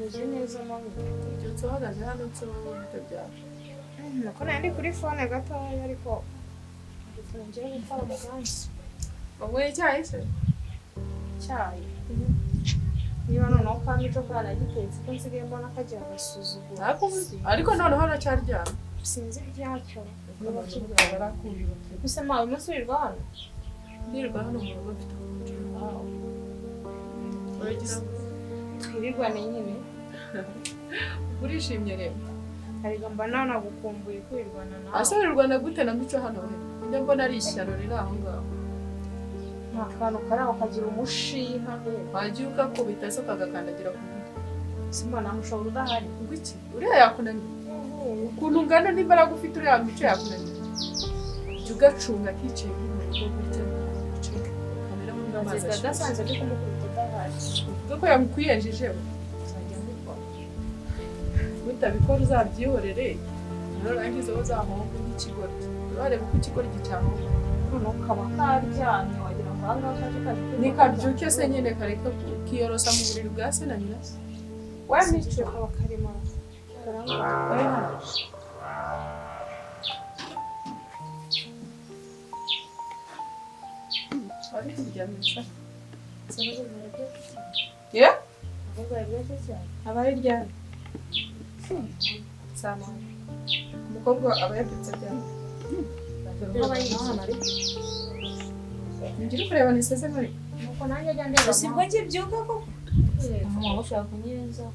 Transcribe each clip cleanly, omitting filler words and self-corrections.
meze neza mama. Ibyo tuhagaze hano cyo bitabyara. Nako nandi kuri phone gato ariko ngiye gukora umuganzi. Wanyweye icyayi se? Cyayi. Niba noneho kandi cyo kana gitetse ko nsigaye mbona kagira agasuzuguro. Ariko noneho aracyaryama. Sinzi ibyacyo. Barakubira. Ese mawe musubirirwa hano? Ndirirwa hano mu rugo mfite umuriro. Uragira ngo twirirwane nyine. urishimye rero. Ariko mba nanagukumbuye kwirirwana nawe. Asorirwana gute na mico hano he? Njye mbona ari ishyano riri aho ngaho. Nta kantu karaho kagira umushiha he. Wagiye ukakubita se ukagakandagira ku mutwe. Simba namushobora udahari. Ngwiki uriya yakunaniye. Ukuntu ungana n'imbaraga ufite uriya mico yakunaniye. Jya ugacunga akicaye mu rugo gutya gucika. Kamera mu amazi adasanze ari kumukubita udahari. Kuko yamukwiyenjeje uzajya mukora. Utabikora uzabyihorere. Narangiza bazahomba n'ikigori. Urareba uko ikigori gicahomba. Noneho kaba karyamye wagira ngo ahangaha kaje kaje. Nikabyuke se nyine kareka kiyorosa mu buriri bwa se na nyina. Wamico kaba karimo. Karangwa. Ari kuryamisha. Yeah? Abari ryari? Sama. Umukobwa aba yabyutse ryari? Ngira kureba niseze muri. Nuko nanjye ajya ndeba. Sibwo kibyuka koko. Mama ushaka kunyenza.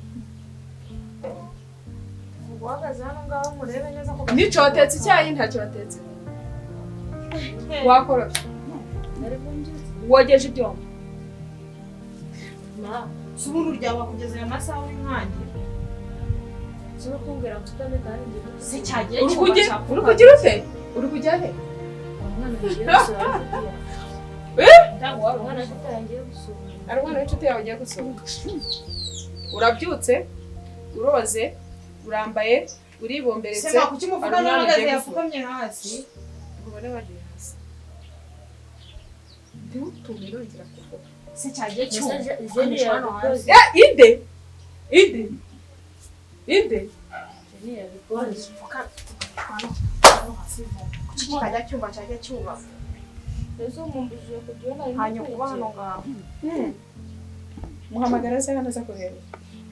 Uhagaze hano ngaho murebe neza ko Nico watetse icyayi ntacyo watetse. Wakorofye. Wogeje ibyombo. Ma, suburu ryaba kugeza ya masaha w'inkangi. Sibo kumbwira tutame kandi ngiye. Se cyagiye cyuba. Uri kugira ute? Uri kujya he? Umwana ngiye gusura. Ndango wari umwana atangiye gusura. Ari umwana w'inshuti yawe ugiye gusura. Urabyutse, uroze, urambaye, uribomberetse. Sema kuki muvuga n'amagaze yapfukamye hasi. Ubone wagiye hasi. Ntutumire ngira kuko. Se cyagiye cyuba. Inde. Inde. Inde. Ni yabikora fuka. Kikajya cyumba cyajya cyuba. Ezo mumbije kugiona hanyuma kuba hano ngaho. Muhamagara se hano zakohereza.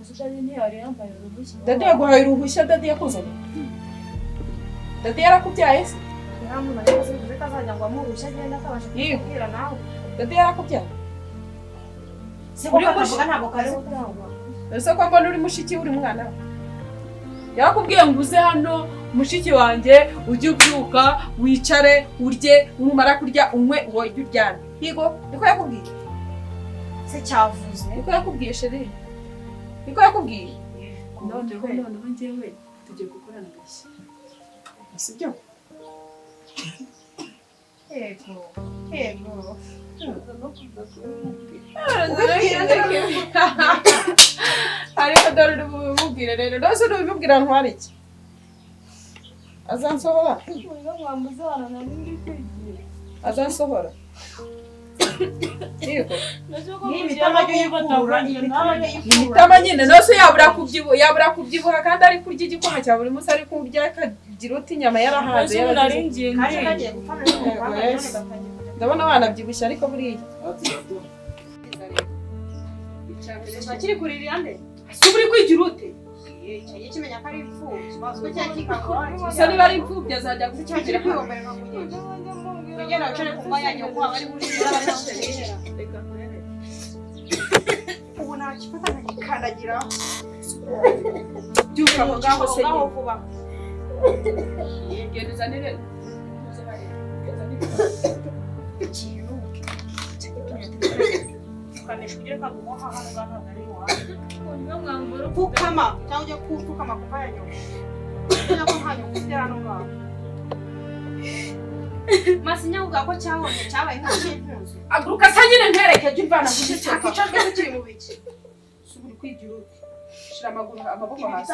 Asutari ni yari yambaye uruhushya. Dadi yaguhaye uruhushya dadi yakuzanye. Dadi yarakubyaye se? Nyamuntu yakoze bivuze ko azajya ngo amurushya agenda akabasha kubwira nawe. Dadi yarakubyaye. Se ko kavuga ntabwo kare gutangwa. Ese ko mbona uri mushiki uri mwana. Yakubwiye ngo uze hano mushiki wanjye ujye ubyuka wicare urye umara kurya unywe woye uryane. Higo niko yakubwiye. Se cyavuze. Niko yakubwiye sheri. Niko yakubwiye. None njyewe tujye gukorana gashya. Sibyo? Ego. Ariko dore ububwire rero dose ububwira ntwari iki? Azansohora? Azansohora? Yego. Imitama nyine nose yabura kubyibuha kandi ari kurya igikoma cya buri munsi ari kurya akagira uti inyama yarahaze yaragiye. Ndabona abana byibushye ariko buriya. Kiri kurira nde? Suburi kwigira ute? Cyagiye kimenya ko ari imfubyi. Bazwe cyane kikakora. Gusa niba ari imfubyi azajya Kiri kwiyomberera kugenda. Kugenda ucane kuba yagiye kuba bari muri reka kurere. Ubu nta kifata nkikandagira. Byuka mu ngaho se. Kuba. Gereza nire. Kanisha kugira ngo umuha hano ngaho ari iwawe. Pukama cyangwa ujye kupfukama kuko yanyoye. Kugira ngo ntanyo kugera hano ngaho. Masinya uvuga ko cyabaye nk'impunzi. Aguruka sa nyine ntereke jya uvana guceceka. Akicajwe kiri mu biki. Suburi kwigira ute? Shira amaboko hasi.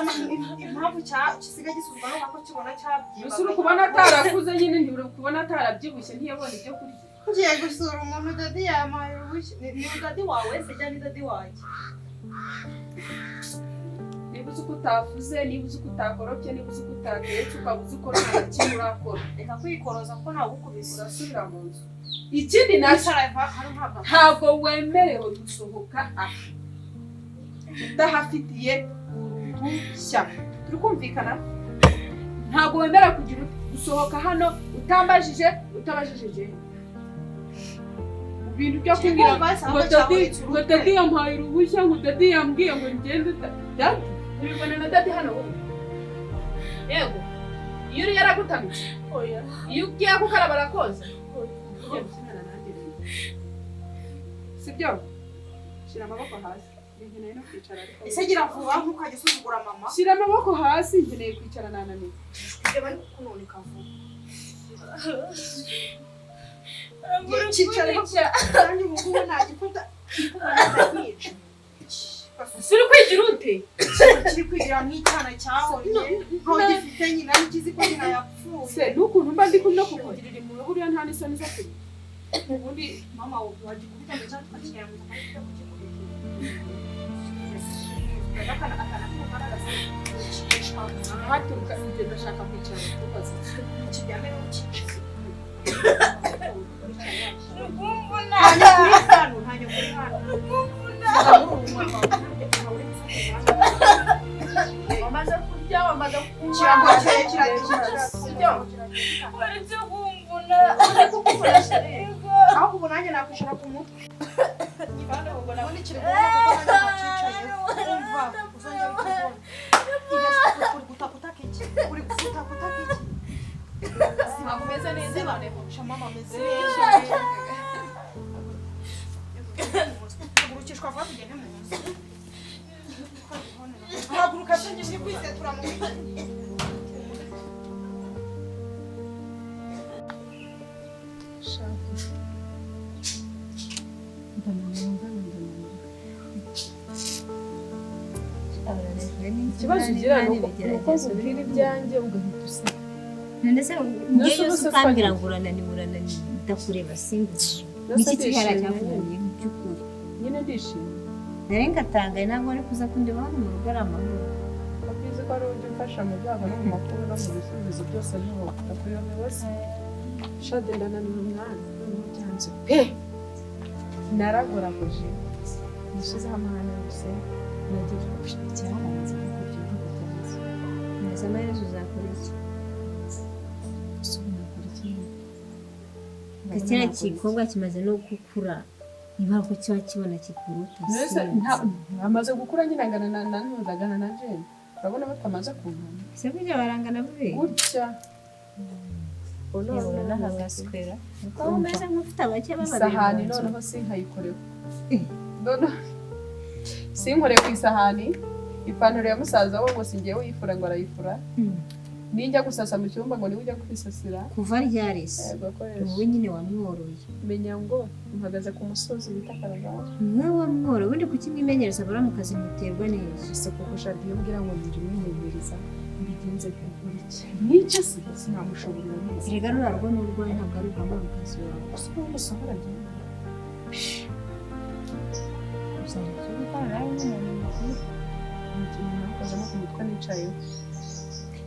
Impamvu gisigaye gisubirwa no ko kibona cyabyiba. Usuru kubona atarakuze nyine ndi kubona atarabyibushye ntiyabona ibyo kurya. Ngiye gusura umuntu dadi yamaye ubushye. Ni dadi wawe se cyangwa dadi wanjye? niba uzi ko utavuze, niba uzi ko utakorobye, niba uzi ko utatetse, ukaba uzi ko nta kintu urakora. Reka kwikoroza ko ntawe ugukubise. Urasubira mu nzu. Ikindi nacyo ntabwo wemerewe gusohoka aha udahafitiye uruhushya. Turi kumvikana? Ntabwo wemerewe kugira gusohoka hano utabajije Jane. Ibintu byo kumbwira ngo dadi yampaye uruhushya, ngo dadi yambwiye ngo ngende dadi. Ubibona na dadi hano wowe? Yego. Iyo uri yaragutamitse? Oya. Iyo ugiye gukaraba arakoza? Oya. Sibyo? Shira amaboko hasi. Nkeneye no kwicara ariko. Ese gira vuba ntukajye usuzugura mama. Shira amaboko hasi, nkeneye kwicara nananiwe. Ibyo bari kukunonika vuba. Chichara kandi mugubu nagifata ikubona Suri kwigira ute? Kiri kwigira mw'icana cyawe. Nko gifite nyina n'ikizi ko nyina yapfuye. Se nukuntu mba ndi kumwe kukugirira impuhwe buriya nta n'isoni zo kuri. Ubundi Mama wagikubita mu cyatsi tukakigera mu cyatsi haturuka ibyo ndashaka kwicara kubaza. Kiryame n'ukica. Wamaze kurya, wamaze kunywa. Aho ubu nanjye nakwicara ku mutwe. Ubundi kiri kuvuga kuko nanjye nacicaye. Umva uzongera ukibona. Uri gutakutaka iki? Uri gutakutaka iki? Ameze neza noneho. Mama ameze neza. Urukishwa vuba tugende mu nzu. Haguruka cyangwa uri kwisetura mu biti. Ikibazo ugira ni uko ubwira ibyanjye ugahita useka. Nandese ngiye yose ukambira ngo urananiwe ndakureba sinzi. Niki kihara cyavuye mu byukuri. Nyine ndishimye. Nari ngatangaye ntabwo ari kuza kundeba hano mu rugo ari amahoro. Kabizi ko ari ujya umfasha mu byago no mu makuru no mu bisubizo byose niho ndakuyobewe se. Shade ndananiwe umwana n'umuryango pe. Naragoragoje. Nishizeho amahane yose. Nagiye gushaka icyaranze kurya n'ubutabazi. Neza amaherezo uzakora iki? Kiriya gikobwa kimaze no gukura niba ko kiba kibona kikuruta. Amaze gukura nyine angana na ntuzagana na Jane. Urabona batamaze kunkana. Se bijya barangana bure. Gutya. Urabona n'ahagaswera. Uko umeze nk'ufite abake bababiri. Isahani noneho sinkayikoreho. Sinkoreye ku isahani. Ipantaro ya musaza we ngo singiye uyifura ngo arayifura. Ninjya gusasa mu cyumba ngo niwe ujya kwisasira. Kuva ryarese. Wowe nyine wamworoye. Menya ngo mpagaze ku musozi bita Karagara. Niwe wamworoye ubundi kukimwimenyereza bara mu kazi muterwa neza. Ese kuko shadi yambwira ngo nje mwimenyereza mbigenze gukora iki. Nicyo sinamushoborera neza. Erega rurarwo n'urwaye ntabwo ari ugamba mu kazi wawe. Gusa umusohora agenda. Usanga cyo gukora n'umuntu mukuru. Ngiye nakoze no kumutwa nicayeho.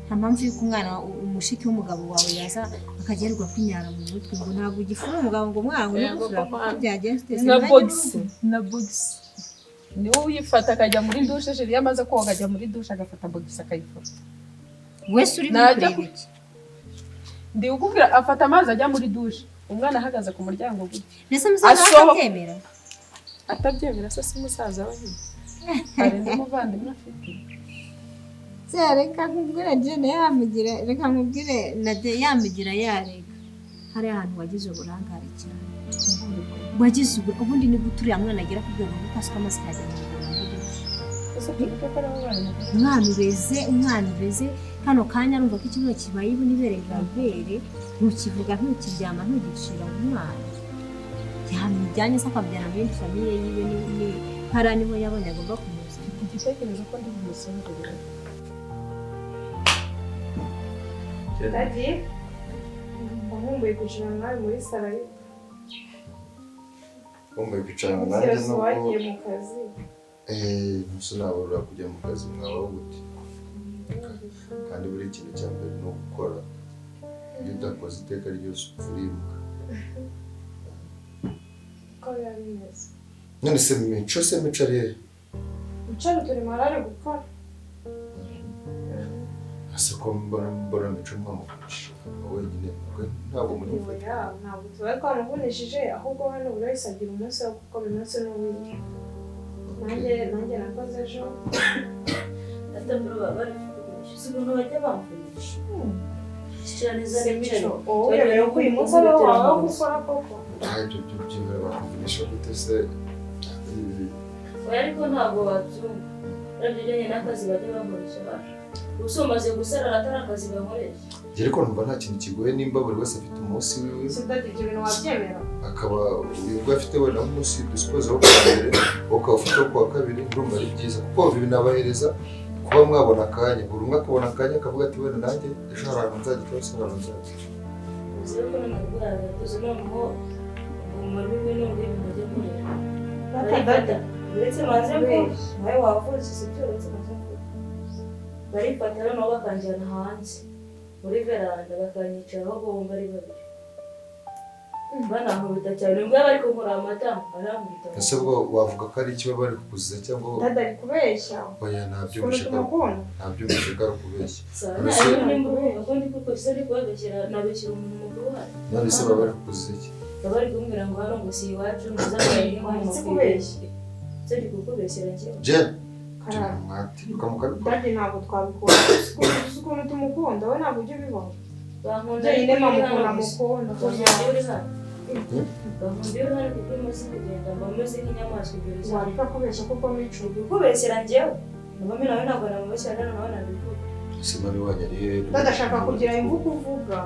Nta mpamvu y'uko umwana umushiki w'umugabo wawe yaza akagerwa kwinyara mu mutwe ngo ntabwo ugifura umugabo ngo umwana ngo byagenze na box niwe uyifata akajya muri douche jeri yamaze koga ajya muri douche agafata box akayifata. Wese uri kureba iki? Ndi ukubwira afata amazi ajya muri douche umwana ahagaze ku muryango gutya. Nese musaza atabyemera. Atabyemera se si musaza we nyine. Ari n'umuvandimwe afite. Reka nkubwire Jane yamugira reka nkubwire Nade yamugira yareka hari ahantu wagize uburangare cyane wagize ubundi ni guturiya mwana agira kubwira ngo kasika amazi kajya mu umwana beze kano kanya numva ko ikibazo kibaye ibunibere gavere ntukivuga ntukiryama ntugicira umwana yamujyanye se akabyana muri famille yiwe ni hari niho yabonye agomba kumuza igitekerezo ko ndi mumusongerera. Dadi, nkumbuye kwicara nawe muri salo. Nkumbuye kwicara nanjye no wagiye mu kazi. ntusinabura kujya mu kazi mwawe gute kandi buri kintu cya mbere ni ugukora iyo udakoze iteka ryose upfurimbwa ko yabimeze none se mico ari hehe ucari turi marare gukora ase ko mbona mico mwamuvunisha wenyine ntabwo muri mufata ntabwo tubaye twamuvunishije ahubwo hano buri wese agira umunsi wo gukora umunsi n'uwindi nanjye nakoze ejo ataburo bari kuvunisha si umuntu bajya bamvunisha cyaniza n'imico uyemerewe ko uyu munsi ari wawe wo gukora koko ibyo by'imwe bakuvunisha gute se oya ariko ntabwo wabyumva urabyegeranye n'akazi bajya bakoresha baje gusa umaze gusarara atari akazi bakoresha njye ariko numva nta kintu kigoye nimba buri wese afite umunsi wiwe sudade ibyo bintu wabyemera akaba ubwo afite wenda nk'umunsi dusipoza wo kuwa mbere ukaba ufite wo kuwa kabiri urumva ari byiza kuko binabahereza kuba mwabona akanya buri umwe akabona akanya akavuga ati wenda nanjye ejo hari ahantu nzajya cyangwa se ahantu nzajya uzi ko n'amarwara tuzi noneho umumaro w'ibintu bajya kurera barifata uretse maze ko nawe wavuze si byo uretse maze ko barifata noneho bakanjyana hanze muri veranda bakanyicaraho bomba ari babiri banankubita cyane ubwo bari kunkora amatama arankubita ese bwo wavuga ko ari ikiba bari kukuziza cyangwa dada ari kubeshya oya ntabyumvishe ko ari ukubeshya ubundi kuko isari kubagashyira nabeshyira umuntu mukuru wayo none se baba bari kukuziza iki baba bari kumbwira ngo hano ngo si iwacu muzambaye wanditse kubeshya sari kukubeshyira njyewe Jen mwatiruka mu kabikora dadi ntabwo twabikora uzi ukuntu tumukunda we ntabwo ujya ubibona bankunda nyine mamukunda mukunda bankunda uri hano bankunda uri hano kuko umaze kugenda mba meze nk'inyamaswa imbere zawe wareka kubeshya kuko mico kukubeshyira njyewe nabami nawe ntabwo namubeshyira rero nawe nabivuga ese mabi wanyu ari hehe dadashaka kugira imvugo uvuga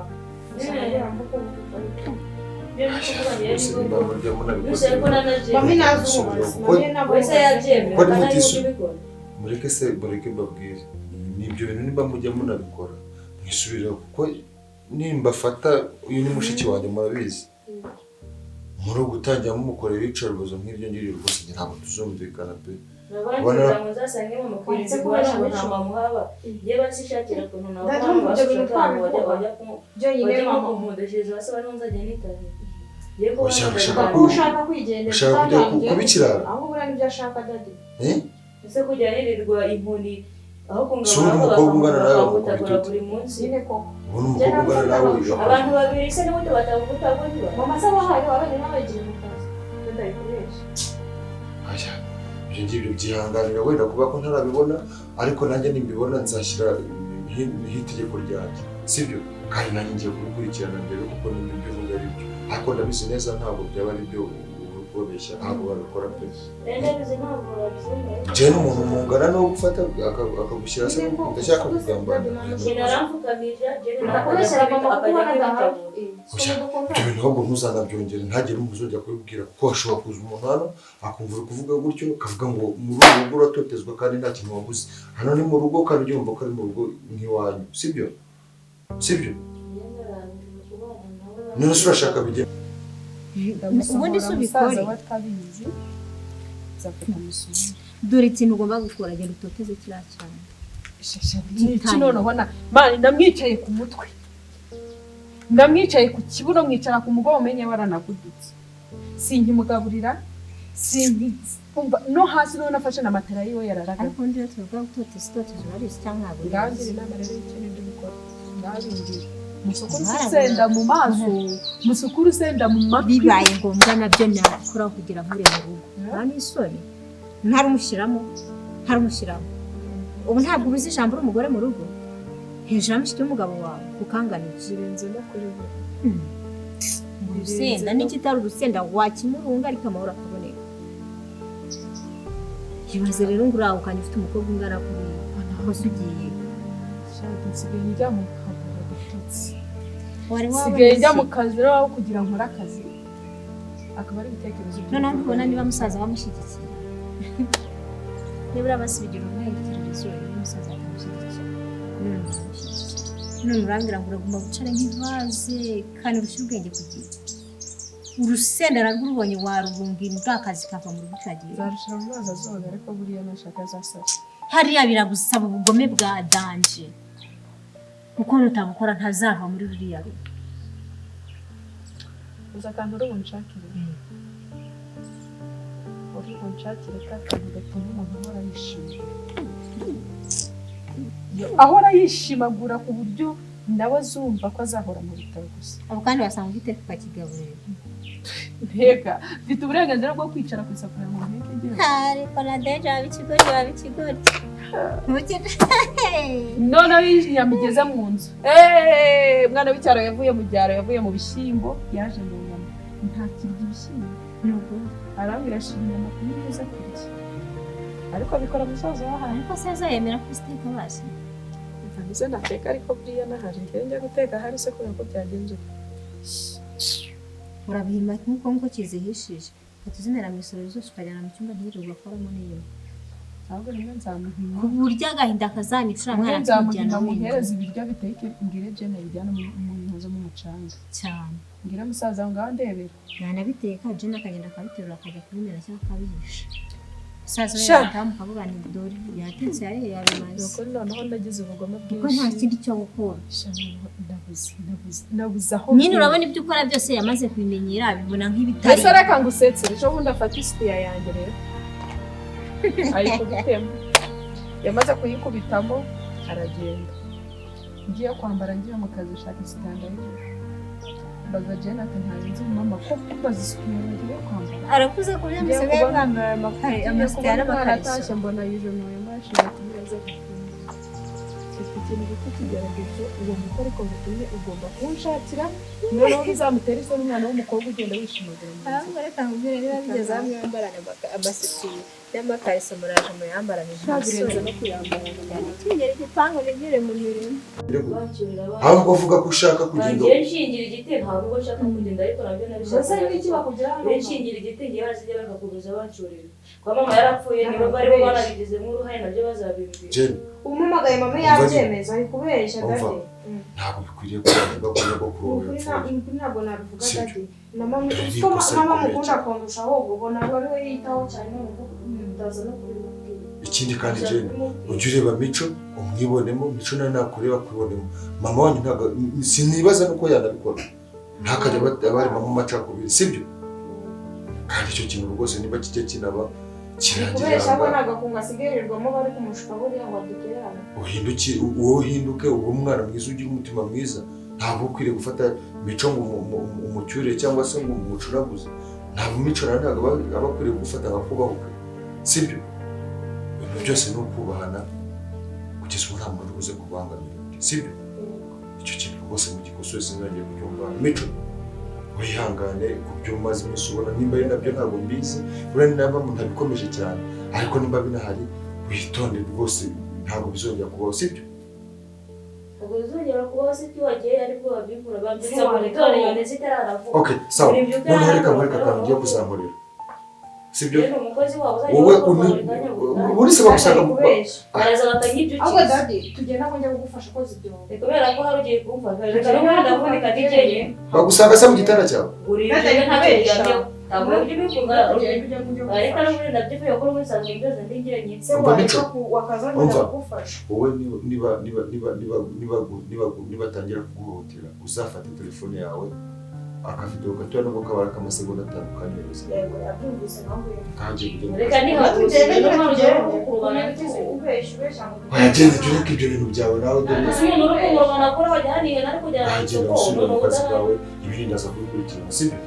bose nimba murya munabikoze mami nazubaza mami ntabwo wese yabyemera kandi ari kubikora mureke mbabwire n'ibyo bintu nimba mujya munabikora mwisubira kuko nimba afata uyu ni mushiki wanjye murabizi muri gutangira mumukorera iyicarubozo nk'iryo ngiryo rwose ntabwo tuzumvikana pe nabandi ngo nzasange mumukwiriza kubana ngo nta mamuhaba ye basishakira kuntu nawe wajya kumudeshereza base bari nzajya nitahira ushaka kwigendera ushaka kujya kubikirara aho ubura n'ibyo ashaka dadi ese kujya yirirwa inkoni aho kungana bakagutagura buri munsi nyine koko ubona umukobwa ungana nawe abantu babiri se n'ubundi batagutagura mama se wahaye wabanye n'abagiye mu kazi dadi kubeshya aya ibyo ngibyo byihanganira wenda kuba ko ntarabibona ariko nanjye nimbibona nzashyira itegeko ryanjye sibyo kandi nanjye ngiye kubikurikirana mbere kuko n'ibyo uvuga ari byo ariko ndabizi neza ntabwo byaba ari byo ubeshya ntabwo babikora pe njyewe n'umuntu mungana no gufata akagushyira se ndashaka kugambana ibyo bintu ahubwo ntuzanabyongere ntagire umuntu uzajya kubibwira kuko hashobora kuza umuntu hano akumva uri kuvuga gutyo akavuga ngo muri uru rugo uratotezwa kandi nta kintu wabuze hano ni mu rugo kandi ujya wumva ko ari mu rugo nk'iwanyu sibyo none se urashaka bigenda ubundi se ubikore dore ikintu ugomba gukora genda utoteze kiriya cyane iki noneho mani ndamwicaye ku mutwe ndamwicaye ku kibuno mwicara ku mugongo umenye waranagudutse sinkimugaburira umva no hasi no nafashe na matera yiwe yararaga ariko ndi rero tuvuga gutoteza urarisi cyangwa ntabwo ngangire inama rero y'icyo ndi gukora ngabingira musukuru usenda mu maso musukuru usenda mu matwi bibaye ngombwa nabyo nakora kugira nkure mu rugo nta n'isoni ntarumushyiramo ubu ntabwo ubuze ijambo uri umugore mu rugo hejuru amushyize umugabo wawe ukanganiye birenze no kuri we urusenda n'ikitari urusenda wakimurunga ariko amahoro akaboneka ibaze rero ngo uraho ukanye ufite umukobwa ungana kuri hose ugiye nsigaye njya mu kagura gututsi wari nsigaye njya mu kazi rero aho kugira nkore akazi akaba ari ibitekerezo noneho nkubona niba musaza bamushyigikiye nibura basibigira umwerekerezo niba umusaza batamushyigikiye none urambwira ngo uragomba gucara nk'ivaze kandi urusha ubwenge ku gihe urusenda narwubonye warubunga indakazi kava mu rugo kagiye Zarusha mu mazi azoga ariko buriya nashaka zasasa. hariya biragusaba ubugome bwa danje kuko nutabukora ntazava muri ruriya rugo Uza kantu uri bunshakire. Uri bunshakire kandi gatuma umuntu ahora yishimye. Ahora yishimagura ku buryo nawe azumva ko azahora mu bitaro gusa. abo kandi basanga ufite kukakigaburira Ntega, mfite uburenganzira bwo kwicara ku isafuriya ngo nteke ngira. ariko na deja wabikigori Noneho yamigeze mu nzu. Mwana w'icyaro yavuye mu byaro, yavuye mu bishyimbo, yaje mu nyama. Ntakirya ibishyimbo. nuko Arambwira ashira inyama kuri neza kurya. Ariko bikora musaza wahaye. ariko seza yemera ko siteka basi Mvuze ndateka ariko buriya nahari. Njye guteka hari se kubera ko byagenze. urabihima nk'uko kizihishije katuzimera mu isoro zose ukajyana mu cyumba ntirirwa akoramo n'iyo Ahubwo rimwe nzamuhima. ku buryo agahinda kazamicura Mwana mwana nzamuhima akimujyana muhereza ibiryo biteke ngire jene bijyana mu nkozo mu mucanga. cyane Ngira musaza ngaho ndebera. yanabiteka jena akagenda akabiterura akajya kubimena cyangwa akabihisha musaza we Sha. yatamu kavuga ni dori yatetse yarihe yabimaze Nukuri noneho nagize ubugome kuko nta bwinshi. kindi cyo gukora Nabuze aho. nyine urabona ibyo ukora byose yamaze kubimenyera abibona nk'ibitari Ese reka ngusetse ejo bundi afata isitiya yanjye rero. Ayikubitemo. Yamaze kuyikubitamo aragenda. Ngiye kwambara ngiye mu kazi shaka isitiya ndayibura. Mbaza Jane ati ntarinzi mama ko mbaza isitiya ngiye kwambara. arakuze ku byo musigaye kwambara amasitiya n'amakariso Atashye mbona yijonoye mashini tumeze ikintu gito kigerageje uwo mukoro ariko ngutumye ugomba kunshakira noneho bizamutera isoni umwana w'umukobwa ugenda wishimagura mu nzu. ahubwo reka nkubwire niba bigeze hamwe yambarana amasitiya n'amakariso muraje muyambarane Ntabirenze no kuyambara. kigera igipangu nigire mu mirimo ahubwo uvuga ko ushaka kugenda Ngiye nshingira igiti ntabwo nshaka kugenda ariko nabyo nabishaka. n'iki bakugera hano? Nshingira igiti ngiye bazijya bakakubuza banshorera. Kwa mama yarapfuye nibo bari bo banabigizemo uruhare nabyo bazabimbwira. Jane umumagaye mama yabyemeza ari kubeshya umva dade ntabwo bikwiriye kuvuga ko nyogokuru wawe yapfuye ukuri ntabwo nabivuga Sibyo. dade na mama Dore uko ikosa mama rikomeye mukunda cyane. kundusha ahubwo ubona ngo ari we yitaho cyane n'ubwo utaza no kubimubwira ikindi kandi Jane ujye ureba Mico umwibonemo Mico nawe nakureba kwibonemo mama wanyu ntabwo sinibaza nuko yanabikora ntakajya abari mama amacakubiri sibyo kandi icyo kintu rwose niba kijya kinaba kubeshya ko kirangirira n'agakunga asigarirwamo bari kumushuka buriya ngo aduterane wowe uhinduke ube umwana mwiza ugira umutima mwiza ntabwo ukwiriye gufata Mico ngo umucyure cyangwa se ngo umucunaguze ntabwo Mico nawe ntabwo aba akwiriye gufata nka kubahuka sibyo ibintu byose ni ukubahana kugeza ubu nta muntu uze kubangamira undi sibyo icyo kintu rwose mu gikosozi sinongeye kucyumva Mico wihangane ku byo umaze iminsi ubona nimba ari nabyo ntabwo mbizi urabona namba ntabikomeje cyane ariko nimba binahari witonde rwose ntabwo bizongera kubaho sibyo Ubwo bizongera kubaho se wagiye ariko babikura babyutsa ngo nitore yone zitararavuga. okay sawa noneho reka nkwereka akantu ugiye kuzamurira sibyo Rero umukozi wabo wowe uri saba gusanga baraza batanga ibyo ahubwo ukiza. dade tugenda ngo njya kugufasha koza ibyo Kubera ko hari ugiye kumfasha reka n'ubundi avunika dijeye. bagusanga se mu gitanda cyawe Urije ntacyo byamyeho. Ntabwo ujye ubikunda ariko n'ubundi ndabyifuye ko ubundi nsanzwe mbyose ndigiranye. se wareka wakaza ngo kugufasha wowe niba atangira kuguhotera uzafate telefone yawe akavidewo gatoya nubwo kabara k'amasegonda atandukanye yego yabyumvise nawe kagiye kugenda Reka nihatuje no mpamvu kurubana ubeshya ngo wagenda ujye ureka ibyo bintu byawe nawe dore umuntu uri kumurubana akora wajya hariya ariko ujyana mu wagenda isoko usubira mu kazi umuntu kawe ibindi aza kubikurikirana sibyo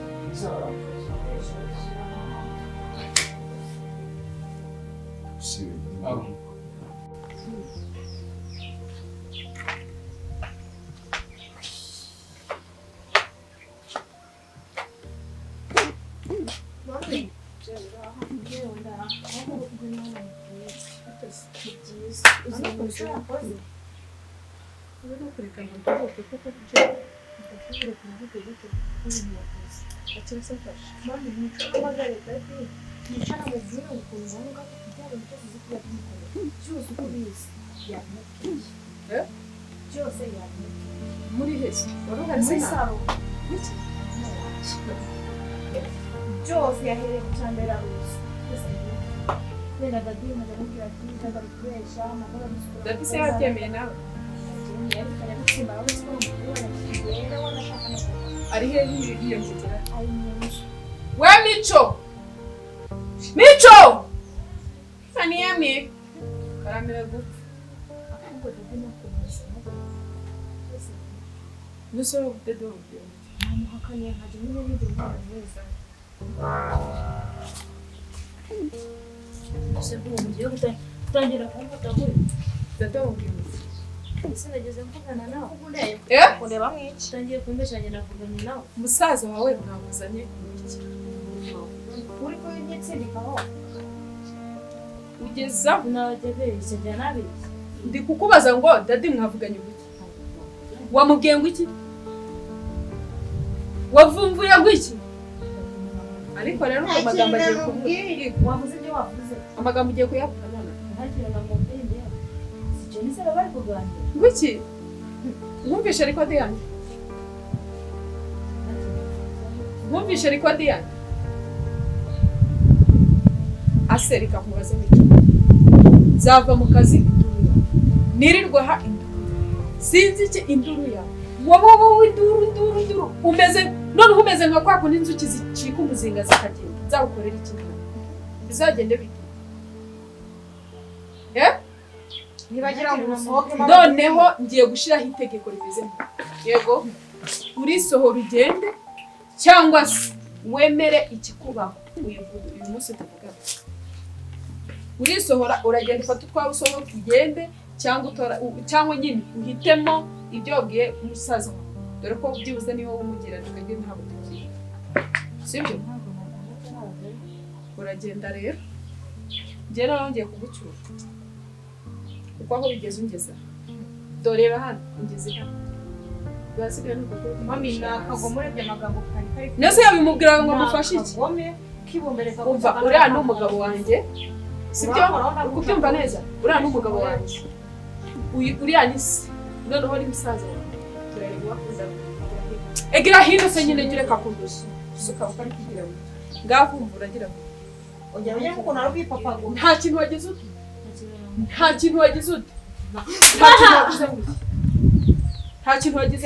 muri hese muri saro byose yahereye ku cyambere aruzi wenda dadi nkajya mubwira ati nshaka kubesha amagara musukura dadi se yabyemeye nawe ari hehe iyo nzira we mico saniyame karamira gupfa nusoro kudedo namuhakaniye nkajya muri n'ibyo neza ese ubu mugiye gutangira kumfata muri dada ubwiye sinageze mvugana nawe ureba mwiki utangiye kumbeshanya navuganye nawe umusaza wawe mwamuzanye uri ko yitsindikaho ugeza nabategetse njya nabi ndi kukubaza ngo dadi mwavuganye gute wamubwiye ngo iki wavumbuye ngo iki ariko rero amagambo agiye kuvuga wavuze ibyo wavuze amagambo ugiye kuyavuga none ntakira ngamubwiye njye sicyo nisaba bari kuganira ngo iki mwumvishe rekodi yanjye mwumvishe rekodi yanjye aserika nkubaze mico zava mu kazi induruya nirirwa ha induru sinzi iki induru ya wowe induru umeze none umeze nka kwa kundi inzuki zicika umuzinga zikagenda nzawukorera iki bizagende bite nibagira ngo usohoke noneho ngiye gushiraho itegeko rimeze nko yego urisohora ugende cyangwa se wemere ikikubaho uyu munsi tuvuga urisohora uragenda ufata utwawe usohoka ugende cyangwa nyine uhitemo ibyo wabwiye umusaza wawe dore ko byibuze niho umugira tukagenda ntabwo tugiye sibyo uragenda rero njye nawe ngiye kugucyura kuko aho bigeze ungeza dore hano ungeze hano basigaye n'ubwo mami nakagomore by'amagambo kari nese yabimubwira ngo mufashe iki kibombereka umva uriya ni umugabo wanjye sibyo kubyumva neza uriya ni umugabo wanjye uriya ni se noneho ni musaza wawe turareba wakunda egira hino se nyine gira kakundusha suka ukari kugira ngo ngavumva uragira ngo ujya kuko narubi papa ngo nta kintu wagize ute nta kintu wagize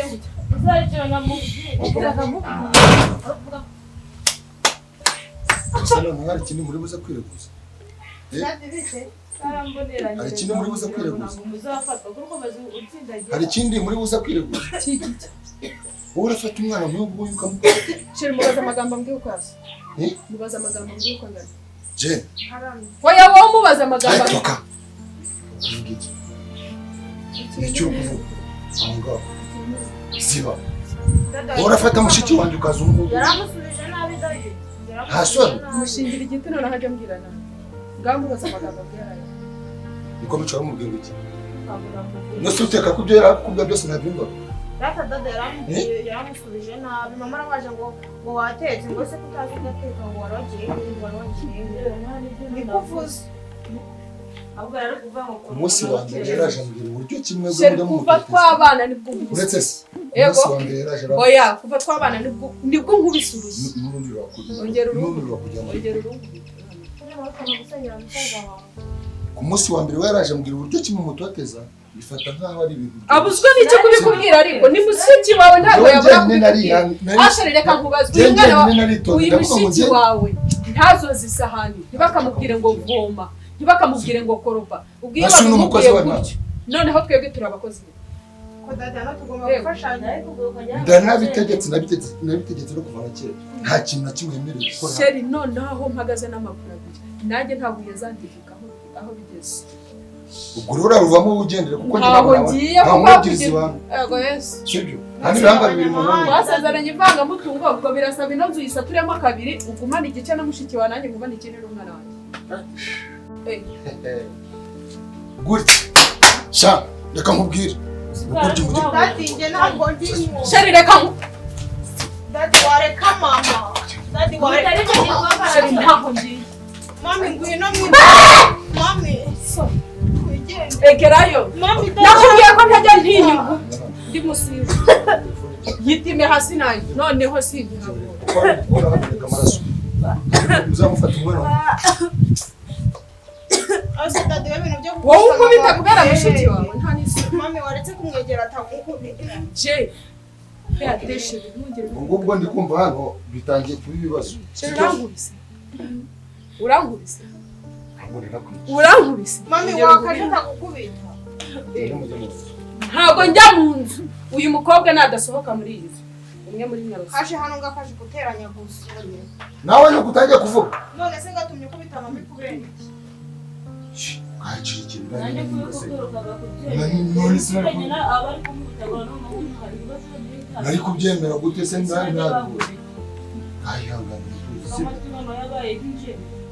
ngo uzarikira ngamubwiye Sana mwari kindi muri buza kwireguza. Hari ikindi muri buza kwireguza. Hari ikindi muri buza kwireguza. Wowe urafata umwana n'ubwo ukamukora. Sheri mubaza amagambo mbwiye uko yasa. Mubaza amagambo mbwiye uko ngana. Je. Oya wowe mubaza amagambo. Toka. Ngiki. Nicyo kuvuga. Anga. Siba. Wowe urafata mushiki wanjye ukazungu. yaramusubije nabi dage Hasoni. Mushingira igiti none hajya mbwirana. Ngamubaza amagambo mbwirana. Niko bicara mu bwenge iki? No suteka kubyo yarakubwa byose nabyumva. data dada yaramusubije nabi mama arabaje ngo watetse ngo se kutazi gateka ngo warogiye nikuvuze ahubwo rero kuva ngo Umunsi wa mbere yaraje ambwira uburyo kimwe bwo Sheri kuva twabana nibwo uretse se. Yego. Umunsi wa mbere yaraje Oya kuva twabana nibwo nkubise urushyi. n'urundi rwakujya. Ongera uruhu. N'urundi rwakujya. Ongera uruhu. Ku munsi wa mbere yaraje ambwira uburyo kimwe mutoteza bifata nkaho ari ibintu. Abuzwe n'icyo kubikubwira ariko ni mushiki wawe ntabwo yabura kubikubwira. Asheri reka nkubaze uyu mwana uyu mushiki wawe ntazoza isahani ntibakamubwire ngo voma ntibakamubwire ngo koroba ubwiye bakubwiye gutyo noneho twebwe turi abakozi ko dada no tugomba gufashanya ariko nabitegetse no kuvana kera nta kintu na kimwe yemerewe gukora. Sheri noneho aho mpagaze n'amaguru abiri nanjye ntabwo yazandikikaho aho bigeze ubwo rero uraruvamo ugendere kuko ntaho ngiye kuko yego yesu sibyo hano ibihanga bibiri mu nani wasezeranye ivangamutungo ubwo birasaba ino nzu yisaturemo kabiri ugumane igice na mushiki wa nanjye ngumane ikindi n'umwana wanjye gutya sha reka nkubwire ukurya umugire dadi njye ntabwo ndimo Sheri reka dadi wareka mama dadi wareka Sheri ntaho ngiye mami ngwino mami egerayo mami nakubwiye ko ntajya ntinyugu ndi musizi yitime hasi nayo noneho sindihabura ukora haboneka amaraso Uzamufata umwana wawe. Ase dade ibintu byo wowe ukubita kubera mushiki wawe nta n'isi mami waretse kumwegera atagukubita je yateshe ntugere Ubwo ndi kumva hano bitangiye kuba ibibazo. urangubise urangubise mami wakaje atagukubita ntabwo njya mu nzu uyu mukobwa nadasohoka muri iyi nzu umwe muri nyarusi kaje hano ngakaje guteranya gusa Nawe nuko utangiye kuvuga. none se ngatumye ukubita mami kubera iki Kacikira nanjye ndani kubikubwira ukagakubyemera None se ukagenda abari kumwitabura noneho hari ibibazo byinshi nari kubyemera gute se ndani bahuriye ayihangana. amatungo yabaye nk'injebe